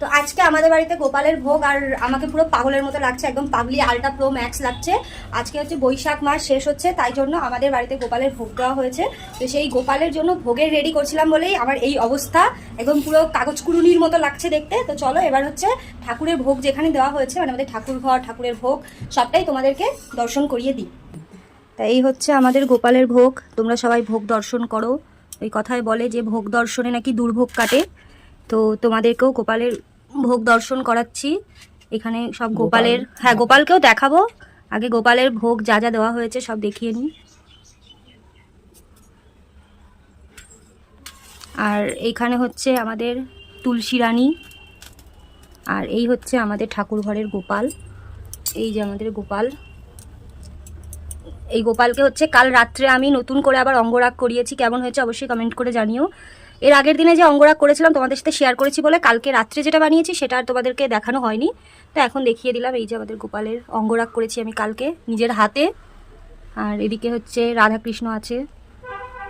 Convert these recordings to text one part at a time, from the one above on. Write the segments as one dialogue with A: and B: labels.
A: তো আজকে আমাদের বাড়িতে গোপালের ভোগ, আর আমাকে পুরো পাগলের মতো লাগছে, একদম পাগলি আলটা প্রো ম্যাক্স লাগছে। আজকে হচ্ছে বৈশাখ মাস শেষ হচ্ছে, তাই জন্য আমাদের বাড়িতে গোপালের ভোগ দেওয়া হয়েছে। তো সেই গোপালের জন্য ভোগের রেডি করছিলাম বলেই আমার এই অবস্থা, একদম পুরো কাগজ কুড়ুনির মতো লাগছে দেখতে। তো চলো এবার হচ্ছে ঠাকুরের ভোগ যেখানে দেওয়া হয়েছে, মানে আমাদের ঠাকুর ঘর, ঠাকুরের ভোগ সবটাই তোমাদেরকে দর্শন করিয়ে দিই। তাই এই হচ্ছে আমাদের গোপালের ভোগ, তোমরা সবাই ভোগ দর্শন করো। ওই কথায় বলে যে ভোগ দর্শনে নাকি দুর্ভোগ কাটে। তো তোমাদেরকেও গোপালের ভোগ দর্শন করাচ্ছি। এখানে সব গোপালের, হ্যাঁ গোপালকেও দেখাবো। আগে গোপালের ভোগ যা যা দেওয়া হয়েছে সব দেখিয়ে নিই। আর এইখানে হচ্ছে আমাদের তুলসী রানী, আর এই হচ্ছে আমাদের ঠাকুর ঘরের গোপাল। এই যে আমাদের গোপাল, এই গোপালকে হচ্ছে কাল রাত্রে আমি নতুন করে আবার অঙ্গরাগ করিয়েছি। কেমন হয়েছে অবশ্যই কমেন্ট করে জানিও। এর আগের দিনে যে অঙ্গরাগ করেছিলাম তোমাদের সাথে শেয়ার করেছি বলে কালকে রাত্রে যেটা বানিয়েছি সেটা আর তোমাদেরকে দেখানো হয়নি, তো এখন দেখিয়ে দিলাম। এই যে আমাদের গোপালের অঙ্গরাগ করেছি আমি কালকে নিজের হাতে। আর এদিকে হচ্ছে রাধাকৃষ্ণ আছে,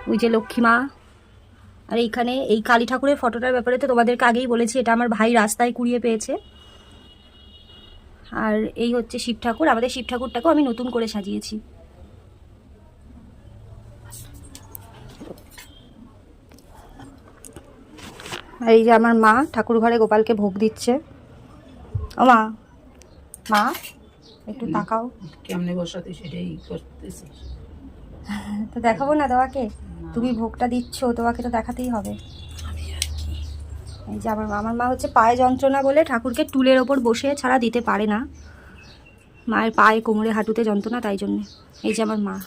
A: ওই যে লক্ষ্মী মা। আর এইখানে এই কালী ঠাকুরের ফটোটার ব্যাপারে তো তোমাদেরকে আগেই বলেছি, এটা আমার ভাই রাস্তায় কুড়িয়ে পেয়েছে। আর এই হচ্ছে শিব ঠাকুর, আমাদের শিব ঠাকুরটাকেও আমি নতুন করে সাজিয়েছি। আর এই যে আমার মা ঠাকুর ঘরে গোপালকে ভোগ দিচ্ছে। ও মা, মা একটু তাকাও।
B: কেমনে বসাতে সেটাই করতেছি।
A: তো দেখাবো না তোমাকে? তুমি ভোগটা দিচ্ছ, তোমাকে তো দেখাতেই হবে। এই যে আমার মা হচ্ছে পায়ে যন্ত্রণা বলে ঠাকুরকে টুলের ওপর বসে ছাড়া দিতে পারে না। মায়ের পায়ে, কোমরে, হাঁটুতে যন্ত্রণা, তাই জন্যে। এই যে আমার মা।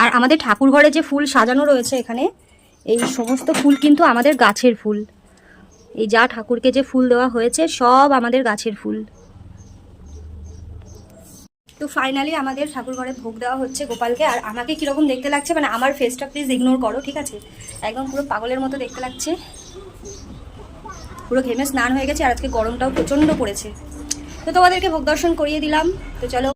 A: আর আমাদের ঠাকুর ঘরে যে ফুল সাজানো রয়েছে এখানে, এই সমস্ত ফুল কিন্তু আমাদের গাছের ফুল। এই যা ঠাকুরকে যে ফুল দেওয়া হয়েছে সব আমাদের গাছের ফুল। তো ফাইনালি আমাদের ঠাকুর ঘরে ভোগ দেওয়া হচ্ছে গোপালকে। আর আমাকে কীরকম দেখতে লাগছে, মানে আমার ফেসটা প্লিজ ইগনোর করো, ঠিক আছে? একদম পুরো পাগলের মতো দেখতে লাগছে, পুরো ঘেমে স্নান হয়ে গেছে। আর আজকে গরমটাও প্রচণ্ড পড়েছে। তো তোমাদেরকে ভোগ দর্শন করিয়ে দিলাম। তো চলো।